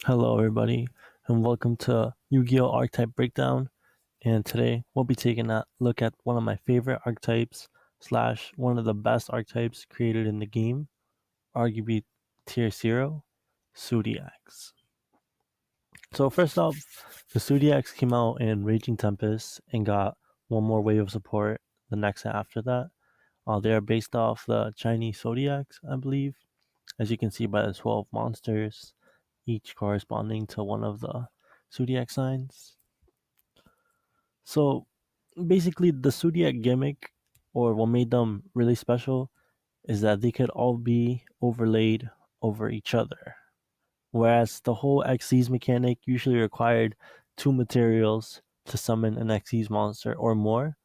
Hello, everybody, and welcome to YuGiOh Archetype Breakdown. And today we'll be taking a look at one of my favorite archetypes slash one of the best archetypes created in the game, arguably Tier 0, Zoodiacs. So first off, the Zoodiacs came out in Raging Tempest and got one more wave of support the next after that. They are based off the Chinese Zodiacs, I believe, as you can see by the 12 monsters, each corresponding to one of the zodiac signs. So basically, the zodiac gimmick, or what made them really special, is that they could all be overlaid over each other. Whereas the whole Xyz mechanic usually required two materials to summon an Xyz monster or more,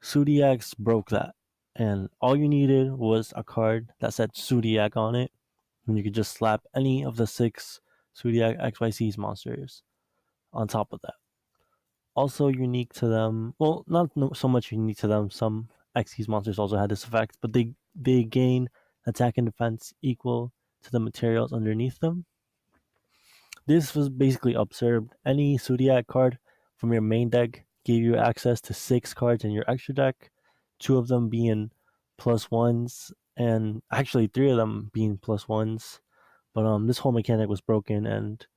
Zodiacs broke that. And all you needed was a card that said Zodiac on it, and you could just slap any of the six Zoodiac XYZ monsters on top of that. Also unique to them, well, not so much unique to them. Some XYZ monsters also had this effect, but they gain attack and defense equal to the materials underneath them. This was basically absurd. Any Zodiac card from your main deck gave you access to six cards in your extra deck, two of them being plus ones, and actually three of them being plus ones. But this whole mechanic was broken, and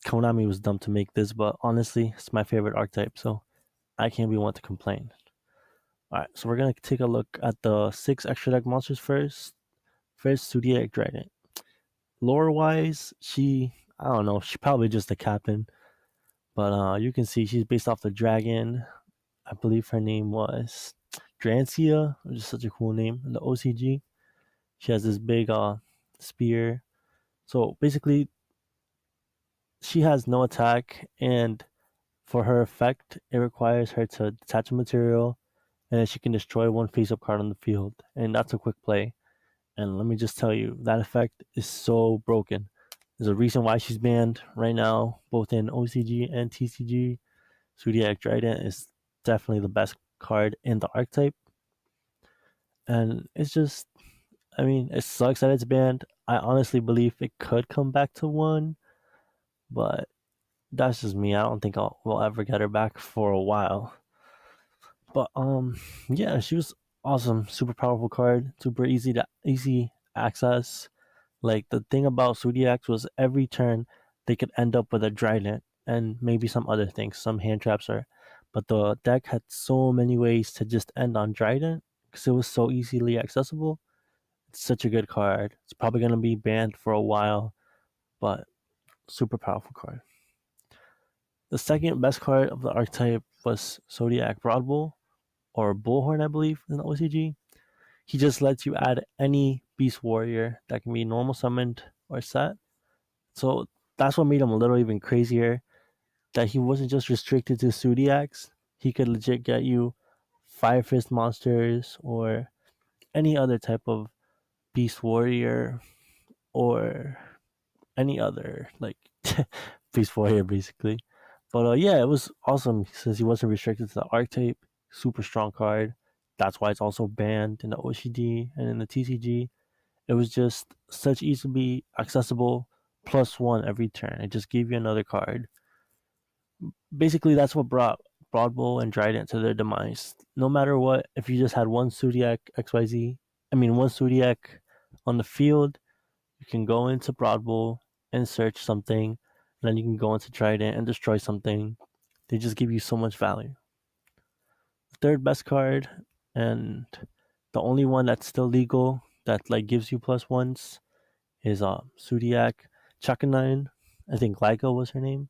Konami was dumb to make this. But honestly, it's my favorite archetype, so I can't be one to complain. All right, so we're gonna take a look at the six extra deck monsters first. First, Zodiac Dragon. Lore wise, I don't know, she probably just a captain, but you can see she's based off the dragon. I believe her name was Drancia, which is such a cool name in the OCG. She has this big spear. So basically, she has no attack, and for her effect, it requires her to detach a material, and then she can destroy one face-up card on the field, and that's a quick play. And let me just tell you, that effect is so broken. There's a reason why she's banned right now, both in OCG and TCG. Zodiac Trident is definitely the best card in the archetype, and it's just, I mean, it sucks that it's banned. I honestly believe it could come back to one, but that's just me. I don't think we'll ever get her back for a while. But yeah, she was awesome. Super powerful card. Super easy access. Like the thing about Zodiacs was every turn they could end up with a Trident and maybe some other things, some hand traps or. But the deck had so many ways to just end on Trident because it was so easily accessible. It's such a good card. It's probably gonna be banned for a while, but super powerful card. The second best card of the archetype was Zodiac Broadbull, or Bullhorn, I believe, in the OCG. He just lets you add any Beast Warrior that can be normal summoned or set. So that's what made him a little even crazier. That he wasn't just restricted to Zodiacs. He could legit get you Fire Fist monsters or any other type of Beast Warrior or any other like Beast Warrior basically. But yeah, it was awesome since he wasn't restricted to the archetype. Super strong card. That's why it's also banned in the OCD and in the TCG. It was just such easily accessible plus one every turn. It just gave you another card. Basically, that's what brought Broadbull and Trident to their demise. No matter what, if you just had one Zodiac XYZ, I mean one Zodiac on the field, you can go into Broadbull and search something, and then you can go into Trident and destroy something. They just give you so much value. The third best card, and the only one that's still legal that like gives you plus ones is Zodiac Chakanine. I think Glyco was her name.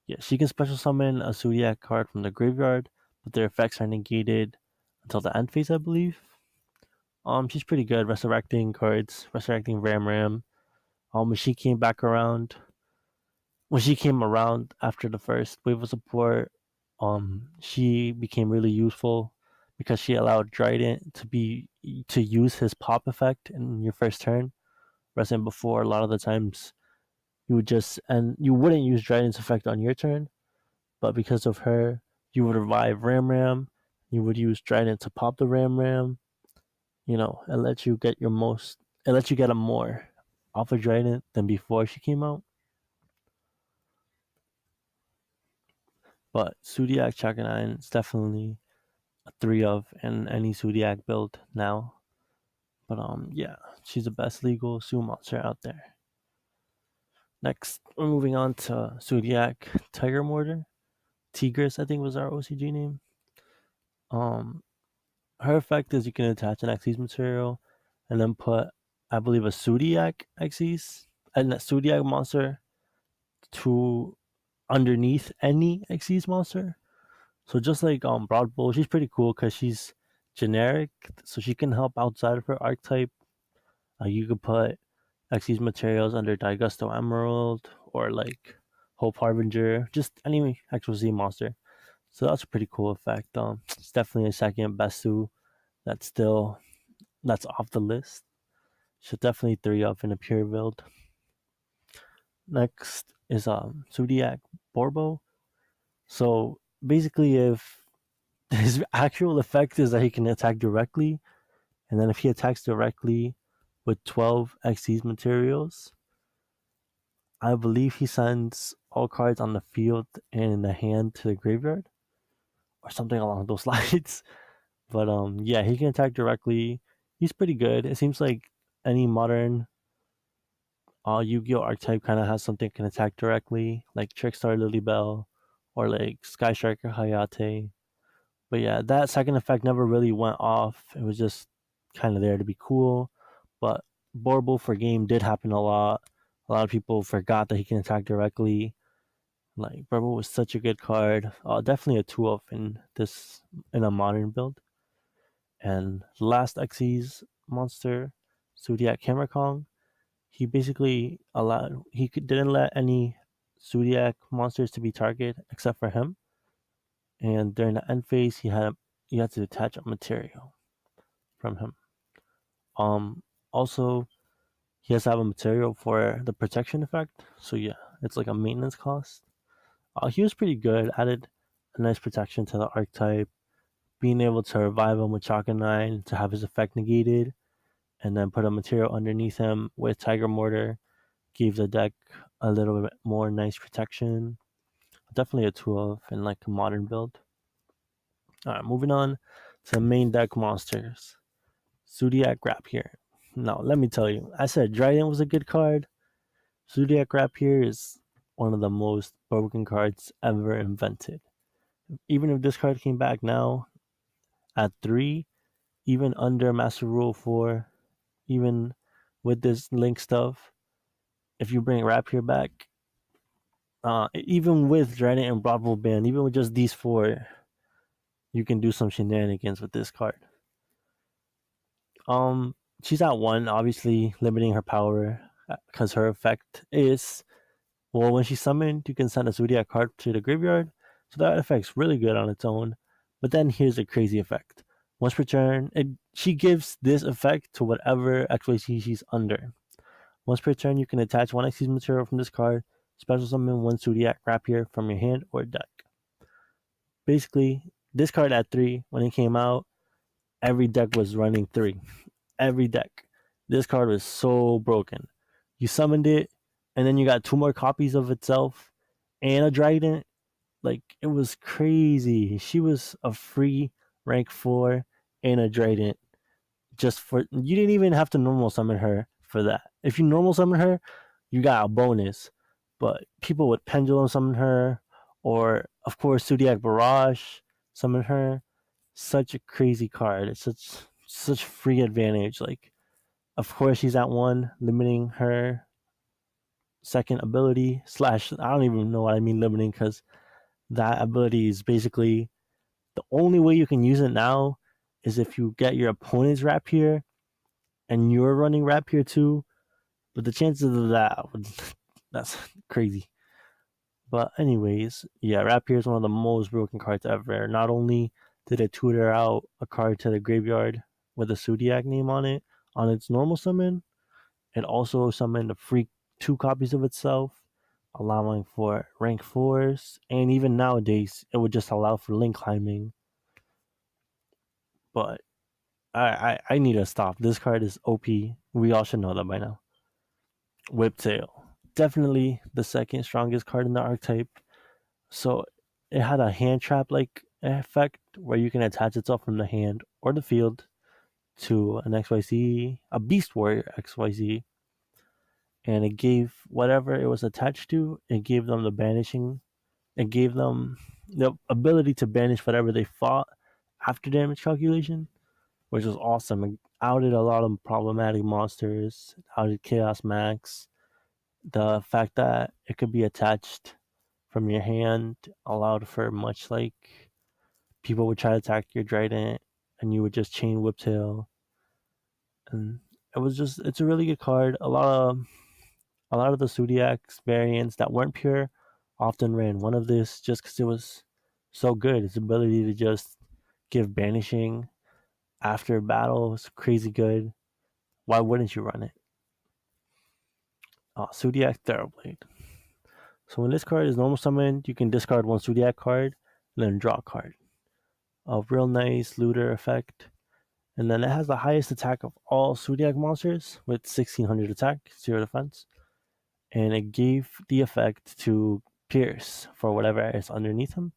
Yeah, she can special summon a Zodiac card from the graveyard, but their effects are negated until the end phase, I believe. She's pretty good resurrecting cards, resurrecting Ram Ram. When she came back around, when she came around after the first wave of support, she became really useful because she allowed Trident to use his pop effect in your first turn. Whereas before, a lot of the times you wouldn't use Trident's effect on your turn, but because of her, you would revive Ram Ram. You would use Trident to pop the Ram Ram. It lets you get a more off of Trident than before she came out. But Zoodiac Chakra 9 is definitely a 3 of in any Zoodiac build now. But yeah, she's the best legal Sue monster out there. Next, we're moving on to Zoodiac Tiger Mortar. Tigris, I think was our OCG name. Um, Her effect is you can attach an Xyz material and then put, I believe, a Zoodiac Xyz and that Zoodiac monster to underneath any Xyz monster. So just like Broad Bull, she's pretty cool because she's generic, so she can help outside of her archetype. You could put Xyz materials under Digusto Emerald or like Hope Harbinger, just any actual Z monster. So that's a pretty cool effect. It's definitely a second best suit that's off the list. Should definitely 3 up in a pure build. Next is Zoodiac Borbo. So basically, if his actual effect is that he can attack directly, and then if he attacks directly with 12 Xyz materials, I believe he sends all cards on the field and in the hand to the graveyard, or something along those lines. But yeah, he can attack directly. He's pretty good. It seems like any modern Yu-Gi-Oh archetype kind of has something that can attack directly, like Trickstar Lilybell or like Sky Striker Hayate. But yeah, that second effect never really went off. It was just kind of there to be cool. But Borbo for game did happen a lot. A lot of people forgot that he can attack directly. Like Borbo was such a good card. Definitely a 2-up in a modern build. And the last Xyz monster, Zoodiac Camera Kong, he basically didn't let any Zoodiac monsters to be targeted except for him. And during the end phase, you had to attach a material from him. Also, he has to have a material for the protection effect. So yeah, it's like a maintenance cost. He was pretty good. Added a nice protection to the archetype. Being able to revive him with Chakra 9 to have his effect negated, and then put a material underneath him with Tiger Mortar gave the deck a little bit more nice protection. Definitely a 2-of in like a modern build. Alright, moving on to main deck monsters. Zoodiac Rapier. Now, let me tell you, I said Dryden was a good card. Zoodiac Rapier is one of the most broken cards ever invented. Even if this card came back now at 3, even under Master Rule 4, even with this link stuff, if you bring Rapier back, even with Dryden and Broadwell ban, even with just these 4, you can do some shenanigans with this card. She's at 1, obviously limiting her power because her effect is, well, when she's summoned, you can send a Zoodiac card to the graveyard, so that effect's really good on its own. But then here's a crazy effect. Once per turn, she gives this effect to whatever XYZ she's under. Once per turn, you can attach 1 Xyz material from this card, special summon 1 Zoodiac Rapier from your hand or deck. Basically, this card at 3, when it came out, every deck was running 3. Every deck. This card was so broken. You summoned it, and then you got 2 more copies of itself and a Dryden. Like, it was crazy. She was a free rank 4 and a Dryden. You didn't even have to normal summon her for that. If you normal summon her, you got a bonus. But people would pendulum summon her, or of course Zoodiac Barrage summon her. Such a crazy card. It's such free advantage. Like, of course she's at 1, limiting her second ability / I don't even know what I mean limiting, because that ability is basically the only way you can use it now is if you get your opponent's Rapier and you're running Rapier too. But the chances of that's crazy. But anyways, yeah, Rapier is one of the most broken cards ever. Not only did it tutor out a card to the graveyard with a Zoodiac name on it on its normal summon, it also summoned a free 2 copies of itself, allowing for rank 4s, and even nowadays it would just allow for link climbing. But I need to stop. This card is OP. We all should know that by now. Whiptail. Definitely the second strongest card in the archetype. So it had a hand trap like effect where you can attach itself from the hand or the field to an XYZ, a Beast Warrior XYZ, and it gave whatever it was attached to, it gave them the banishing, it gave them the ability to banish whatever they fought after damage calculation, which was awesome. It outed a lot of problematic monsters, outed Chaos Max. The fact that it could be attached from your hand allowed for much like people would try to attack your Trident and you would just chain Whiptail. And it's a really good card. A lot of the Zoodiacs variants that weren't pure often ran one of this just because it was so good. Its ability to just give banishing after battle was crazy good. Why wouldn't you run it? Zoodiac Thoroughblade. So when this card is normal summoned, you can discard one Zoodiac card and then draw a card. A real nice looter effect. And then it has the highest attack of all Zoodiac monsters with 1600 attack, 0 defense. And it gave the effect to Pierce for whatever is underneath him.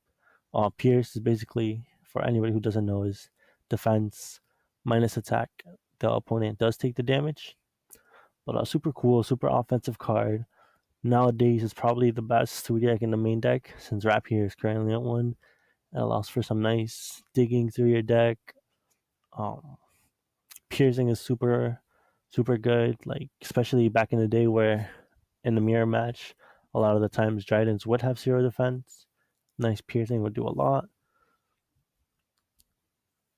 Pierce is basically, for anybody who doesn't know, is defense minus attack. The opponent does take the damage. But a super cool, super offensive card. Nowadays, it's probably the best Zoodiac in the main deck since Rapier is currently at one. It allows for some nice digging through your deck. Um, Piercing is super, super good. Like especially back in the day where in the mirror match, a lot of the times Tridents would have 0 defense. Nice piercing would do a lot.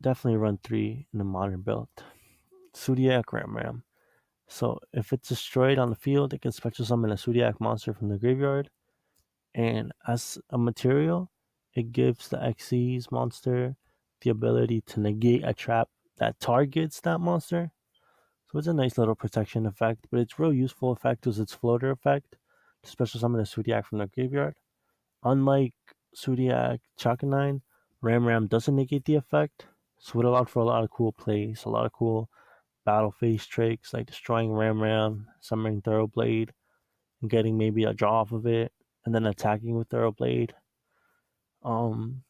Definitely run 3 in the modern build. Zoodiac Ram. So if it's destroyed on the field, it can special summon a Zoodiac monster from the graveyard. And as a material, it gives the Xyz monster the ability to negate a trap that targets that monster. So it's a nice little protection effect, but its real useful effect is its floater effect to special summon a Zoodiac from the graveyard. Unlike Zoodiac Chakanine, Ram doesn't negate the effect, so it allowed for a lot of cool plays, a lot of cool battle phase tricks like destroying Ram, summoning Thoroughblade, and getting maybe a draw off of it, and then attacking with Thoroughblade. Um,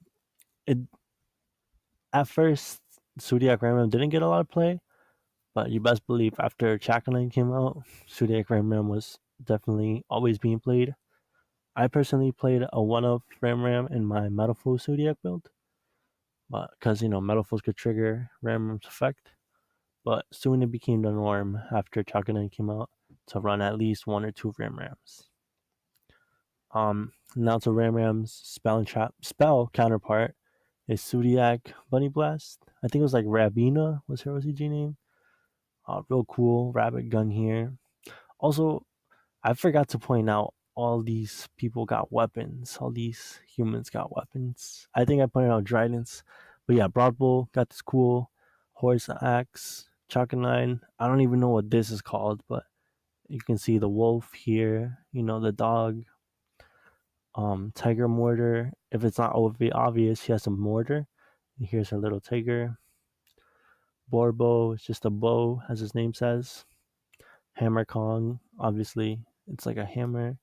it at first Zoodiac Ram didn't get a lot of play, but you best believe after Chakanine came out, Zoodiac Ram was definitely always being played. I personally played a one of Ram in my Metalfoes Zoodiac build, but because Metalfoes could trigger Ram's effect. But soon it became the norm after Chakanine came out to run at least 1 or 2 Rams. Now to Ram's spell counterpart is Zoodiac Bunny Blast. I think it was like Rabina was her OCG name. Real cool rabbit gun here. Also, I forgot to point out all these people got weapons. All these humans got weapons. I think I pointed out Tridents. But yeah, Broadbull got this cool horse axe. Chakanine. I don't even know what this is called, but you can see the wolf here, the dog. Tiger mortar. If it's not obvious, he has a mortar. And here's her little tiger. Borbo is just a bow, as his name says. Hammer Kong, obviously, it's like a hammer.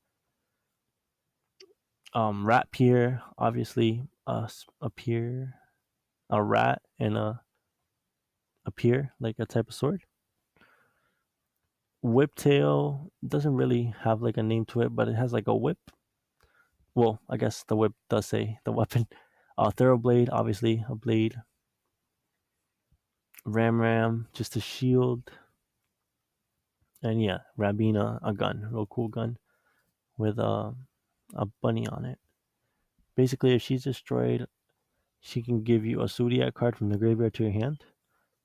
Rat Pier, obviously, a pier, a rat, and a pier, like a type of sword. Whiptail doesn't really have like a name to it, but it has like a whip. Well, I guess the whip does say the weapon. Thoroughblade, obviously, a blade. Ram, just a shield. And yeah, Rabina, a gun, real cool gun with a bunny on it. Basically, if she's destroyed, she can give you a Zoodiac card from the graveyard to your hand.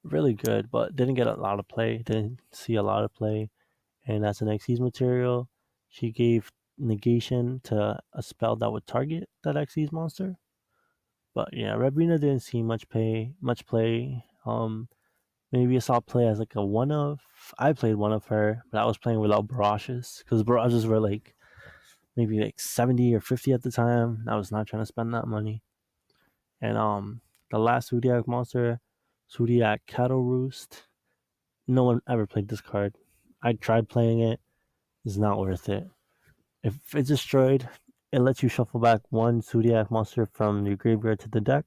Really good, but didn't get a lot of play. Didn't see a lot of play. And as an Xyz material, she gave negation to a spell that would target that Xyz monster. But yeah, Rabina didn't see much play. Maybe I saw play as like a one of. I played one of her, but I was playing without barrages because barrages were like maybe like 70 or 50 at the time. I was not trying to spend that money. And the last Zoodiac monster, Zoodiac Cattle Roost. No one ever played this card. I tried playing it. It's not worth it. If it's destroyed, it lets you shuffle back one Zoodiac monster from your graveyard to the deck.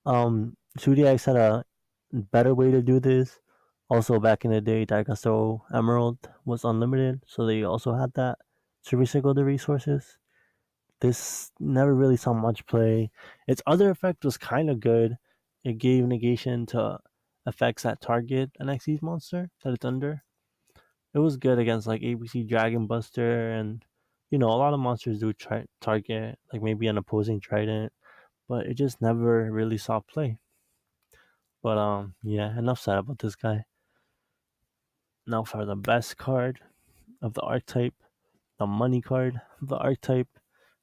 Zoodiacs had a better way to do this. Also, back in the day, Daigaso Emerald was unlimited, so they also had that to recycle the resources. This never really saw much play. Its other effect was kind of good. It gave negation to effects that target an Xyz monster that it's under. It was good against like ABC Dragon Buster and a lot of monsters do target like maybe an opposing Trident, but it just never really saw play. But yeah, enough said about this guy. Now for the best card of the archetype, the money card of the archetype,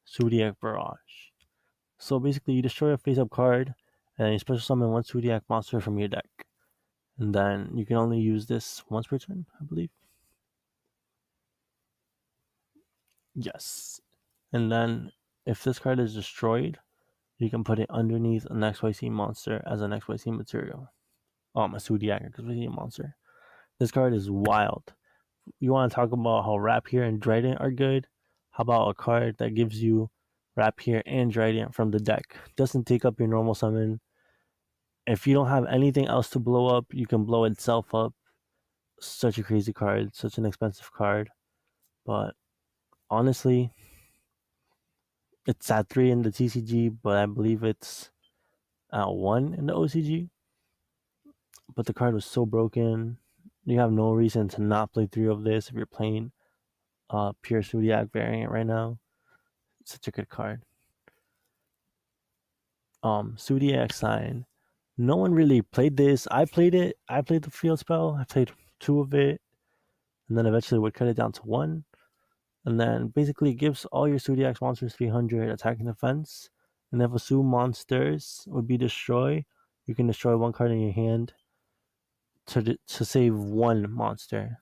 Zodiac Barrage. So basically, you destroy a face-up card, and then you special summon one Zoodiac monster from your deck. And then you can only use this once per turn, I believe. Yes. And then if this card is destroyed, you can put it underneath an XYZ monster as an XYZ material. A Zodiac XYZ monster. This card is wild. You want to talk about how Rapier and Trident are good? How about a card that gives you Rapier and Trident from the deck? Doesn't take up your normal summon. If you don't have anything else to blow up, you can blow itself up. Such a crazy card, such an expensive card. But honestly, it's at 3 in the TCG, but I believe it's at 1 in the OCG. But the card was so broken. You have no reason to not play 3 of this if you're playing pure Zodiac variant right now. Such a good card. Zodiac sign. No one really played this. I played it. I played the field spell. I played 2 of it, and then eventually would cut it down to 1. And then basically it gives all your Zodiac monsters 300 attack and defense. And if assume monsters would be destroyed, you can destroy 1 card in your hand to save 1 monster.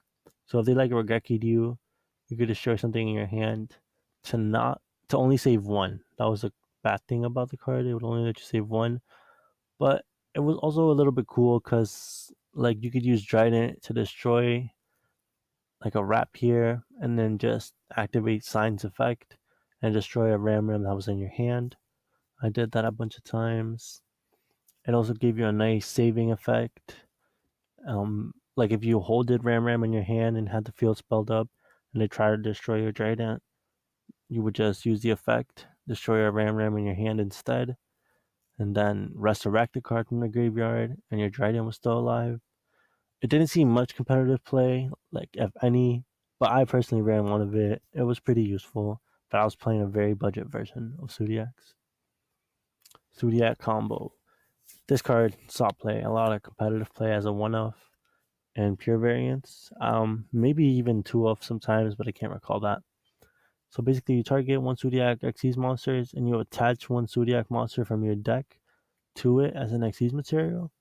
So if they like Regeki you, you could destroy something in your hand to only save 1. That was a bad thing about the card. It would only let you save 1. But it was also a little bit cool because like you could use Trident to destroy like a Rapier and then just activate Sign's effect and destroy a Ram that was in your hand. I did that a bunch of times. It also gave you a nice saving effect. Like if you holded Ram in your hand and had the field spelled up and they try to destroy your Trident, you would just use the effect, destroy a Ram in your hand instead, and then resurrect the card from the graveyard and your Trident was still alive. It didn't see much competitive play, like if any, but I personally ran one of it. It was pretty useful, but I was playing a very budget version of Zoodiacs. Zoodiac combo. This card saw play, a lot of competitive play as a one-off and pure variants. Maybe even two-off sometimes, but I can't recall that. So basically, you target one Zoodiac Xyz monsters, and you attach one Zoodiac monster from your deck to it as an Xyz material.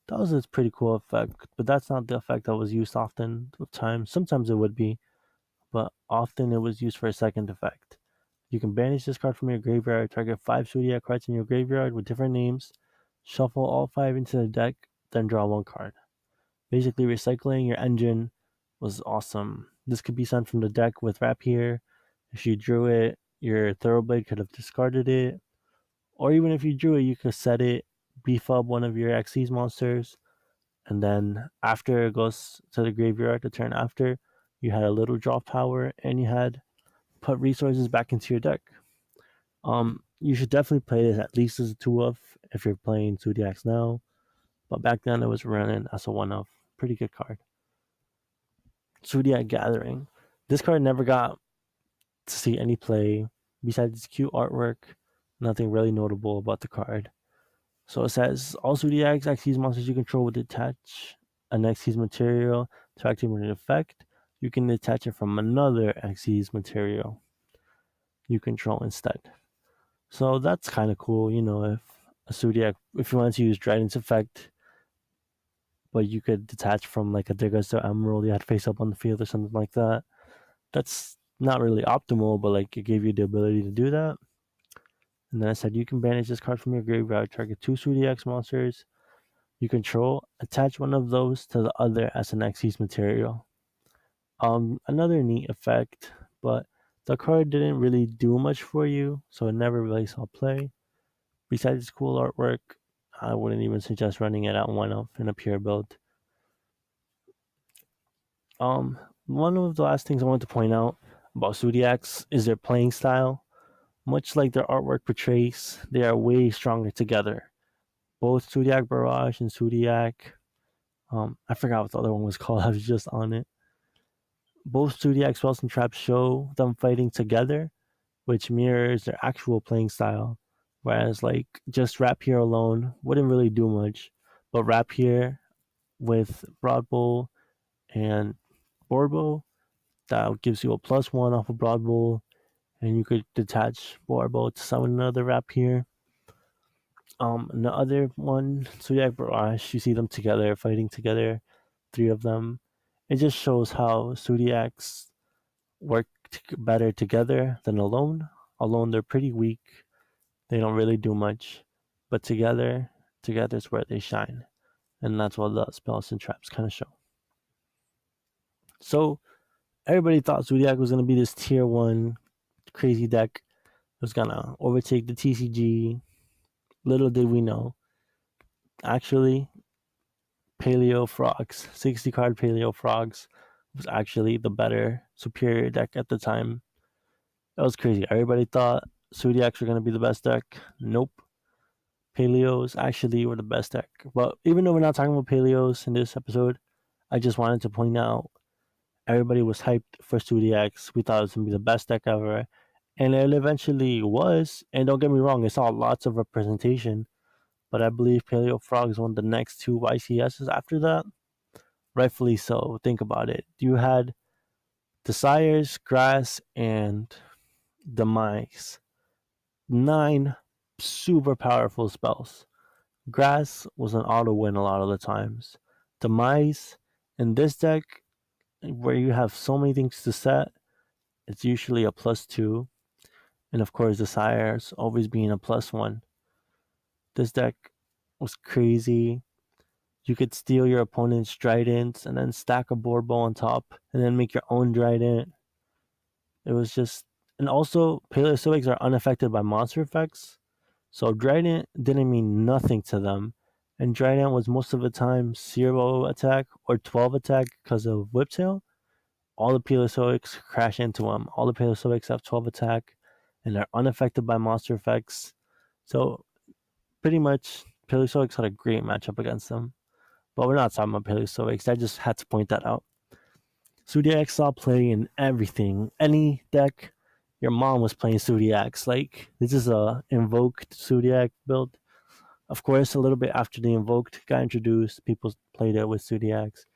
That was a pretty cool effect, but that's not the effect that was used often with time. Sometimes it would be, but often it was used for a second effect. You can banish this card from your graveyard, target 5 Zodiac cards in your graveyard with different names, shuffle all 5 into the deck, then draw 1 card. Basically, recycling your engine was awesome. This could be sent from the deck with Rapier. If you drew it, your Thoroughblade could have discarded it. Or even if you drew it, you could set it, beef up one of your Xyz monsters, and then after it goes to the graveyard the turn after, you had a little draw power and you had put resources back into your deck. You should definitely play this at least as a 2-of if you're playing Zoodiacs now, but back then it was running as a 1-of. Pretty good card. Zodiac Gathering. This card never got to see any play besides its cute artwork. Nothing really notable about the card. So it says all Zodiacs Xyz monsters you control will detach an Xyz material to activate an effect. You can detach it from another Xyz material you control instead. So that's kind of cool, if a Zodiac, if you wanted to use Trident's effect, but you could detach from like a Degasto Emerald you had face up on the field or something like that. That's not really optimal, but like it gave you the ability to do that. And then I said you can banish this card from your graveyard, target 2 Zodiacs monsters you control, attach one of those to the other as an Xyz material. Another neat effect, but The card didn't really do much for you, so it never really saw play. Besides its cool artwork, I wouldn't even suggest running it at 1 of in a pure build. One of the last things I want to point out about Zoodiacs is their playing style. Much like their artwork portrays, they are way stronger together. Both Zodiac Barrage and Zodiac, I forgot what the other one was called. I was just on it. Both Zodiac spells and traps show them fighting together, which mirrors their actual playing style. Whereas, like, just Rapier alone wouldn't really do much, but Rapier with Broadbow and Borbo, that gives you a +1 off of Broadbow, and you could detach Borbo to summon another Rapier. And the other one, Zodiac Barrage, you see them together, fighting together, 3 of them. It just shows how Zodiacs work better together than alone. Alone, they're pretty weak. They don't really do much. But together is where they shine. And that's what the spells and traps kind of show. So, everybody thought Zodiac was going to be this tier 1 crazy deck. It was going to overtake the TCG. Little did we know. Actually, Paleo Frogs, 60 card Paleo Frogs was actually the better, superior deck at the time. That was crazy. Everybody thought Zodiacs were going to be the best deck. Nope. Paleos actually were the best deck. But even though we're not talking about Paleos in this episode, I just wanted to point out everybody was hyped for Zodiacs. We thought it was going to be the best deck ever. And it eventually was. And don't get me wrong, it saw lots of representation. But I believe Paleo Frogs won the next 2 YCSs after that. Rightfully so. Think about it. You had Desires, Grass, and Demise. 9 super powerful spells. Grass was an auto win a lot of the times. Demise, in this deck, where you have so many things to set, it's usually a +2. And of course, Desires always being a +1. This deck was crazy. You could steal your opponent's Tridents and then stack a Borbo on top and then make your own Trident. It was just. And also, Paleozoics are unaffected by monster effects. So Trident didn't mean nothing to them. And Trident was most of the time 0 attack or 12 attack because of Whiptail. All the Paleozoics crash into them. All the Paleozoics have 12 attack and they're unaffected by monster effects. So pretty much, Paleozoics had a great matchup against them. But we're not talking about Paleozoics. I just had to point that out. Zoodiacs saw play in everything. Any deck, your mom was playing Zoodiacs. Like, this is a invoked Zoodiac build. Of course, a little bit after the invoked got introduced, people played it with Zoodiacs.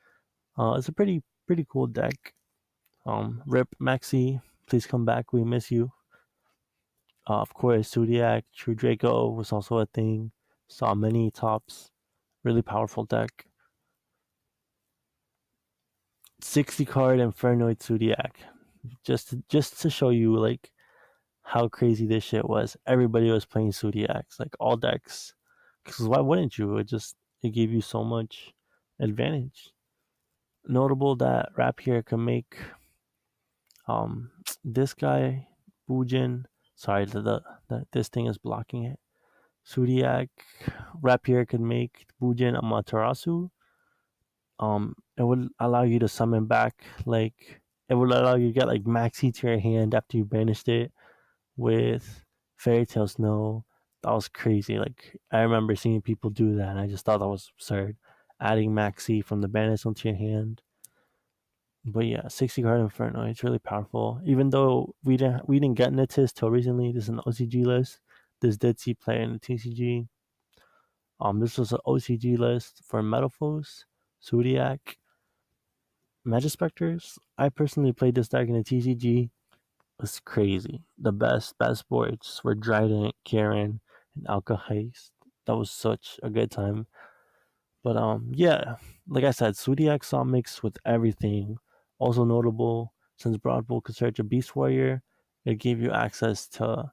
It's a pretty cool deck. Rip Maxi, please come back. We miss you. Of course, Zoodiac, True Draco was also a thing. Saw many tops. Really powerful deck. 60 card Infernoid Zoodiac. Just to show you like how crazy this shit was. Everybody was playing Zoodiacs, like all decks. Because why wouldn't you? It gave you so much advantage. Notable that Rapier can make this guy Bujin. Sorry, this thing is blocking it. Zoodiac Rapier can make Bujin Amaterasu. It would allow you to summon back, like, it would allow you to get like Maxi to your hand after you banished it with Fairy Tale Snow. That was crazy. Like, I remember seeing people do that and I just thought that was absurd. Adding Maxi from the banish onto your hand. But yeah, 60 card Inferno, it's really powerful. Even though we didn't get Natis till recently, this is an OCG list. This did see play in the TCG. This was an OCG list for Metalphos, Zoodiac, Magispectors. I personally played this deck in the TCG. It was crazy. The best boards were Trident, Karen, and Alka Heist. That was such a good time. But yeah, like I said, Zoodiac saw mixed with everything. Also notable, since Broadbow could search a Beast Warrior, it gave you access to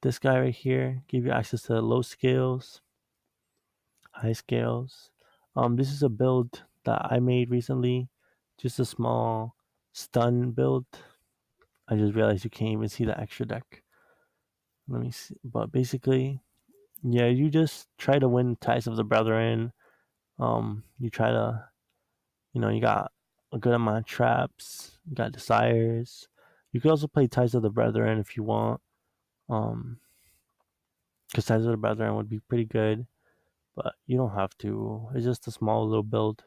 this guy right here. Gave you access to low scales, high scales. This is a build that I made recently. Just a small stun build. I just realized you can't even see the extra deck. Let me see. But basically, yeah, you just try to win Ties of the Brethren. You try to, you got a good amount of traps. You got desires. You could also play Ties of the Brethren if you want. Um, because Ties of the Brethren would be pretty good, but you don't have to. It's just a small little build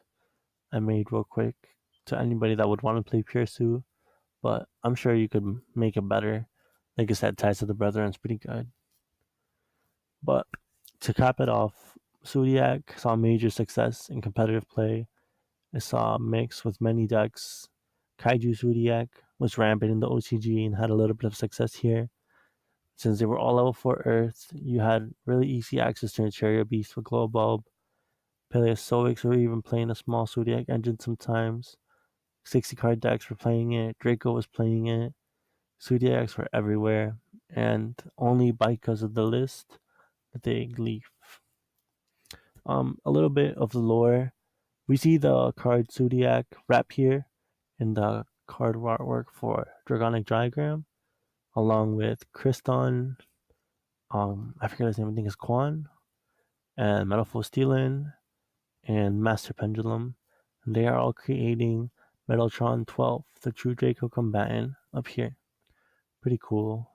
I made real quick to anybody that would want to play Pure Suit. But I'm sure you could make it better. Like I said, Ties of the Brethren is pretty good. But to cap it off, Zoodiac saw major success in competitive play. It saw a mix with many decks. Kaiju Zoodiac was rampant in the OCG and had a little bit of success here. Since they were all level 4 Earth, you had really easy access to Chariot Beast with Glow Bulb. Paleozoics were even playing a small Zoodiac engine sometimes. 60 card decks were playing it. Draco was playing it. Zoodiacs were everywhere, and only because of the list that they leave. A little bit of the lore. We see the card Zoodiac wrap here in the card artwork for Dragonic Diagram, along with Kriston. I forget his name. I think it's Quan and Metalful Steelin and Master Pendulum. And they are all creating Metaltron 12, the true Draco combatant, up here. Pretty cool.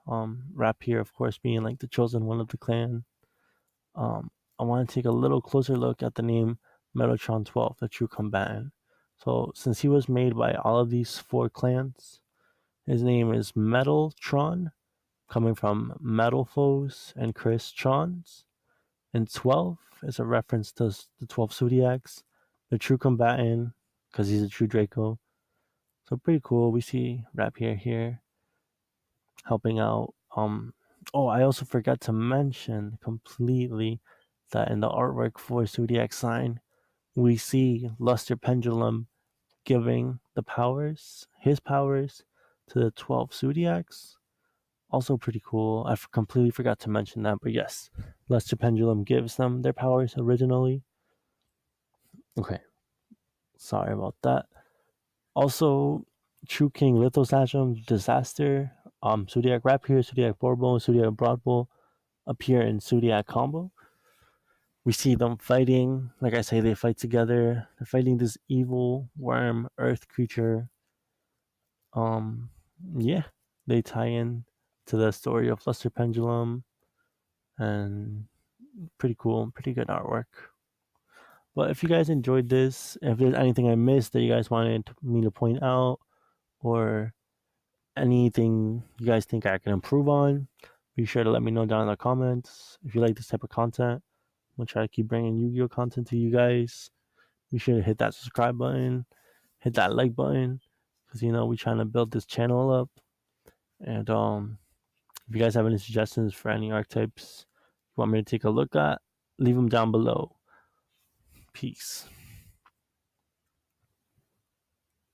Wrap here, of course, being like the chosen one of the clan. I want to take a little closer look at the name Metaltron 12, the true combatant. So, since he was made by all of these 4 clans, his name is Metaltron, coming from Metal Foes and Chris Trons. And 12 is a reference to the 12 Zoodiacs, the true combatant, because he's a true Draco. So, pretty cool. We see Rapier here helping out. I also forgot to mention completely that in the artwork for Zodiac Sign, we see Luster Pendulum giving his powers, to the 12 Zodiacs. Also pretty cool. I completely forgot to mention that, but yes, Luster Pendulum gives them their powers originally. Okay, sorry about that. Also, True King Lithosasham, Disaster, Zodiac Rapier, Zodiac Borbone, Zodiac Broadbull appear in Zodiac Combo. We see them fighting. Like I say, they fight together. They're fighting this evil worm earth creature. Um, yeah, they tie in to the story of Luster Pendulum, and pretty cool, pretty good artwork. But if you guys enjoyed this, if there's anything I missed that you guys wanted me to point out, or anything you guys think I can improve on, be sure to let me know down in the comments. If you like this type of content, I'm gonna try to keep bringing Yu-Gi-Oh content to you guys. Be sure to hit that subscribe button, hit that like button, because we're trying to build this channel up. And if you guys have any suggestions for any archetypes you want me to take a look at, leave them down below. Peace.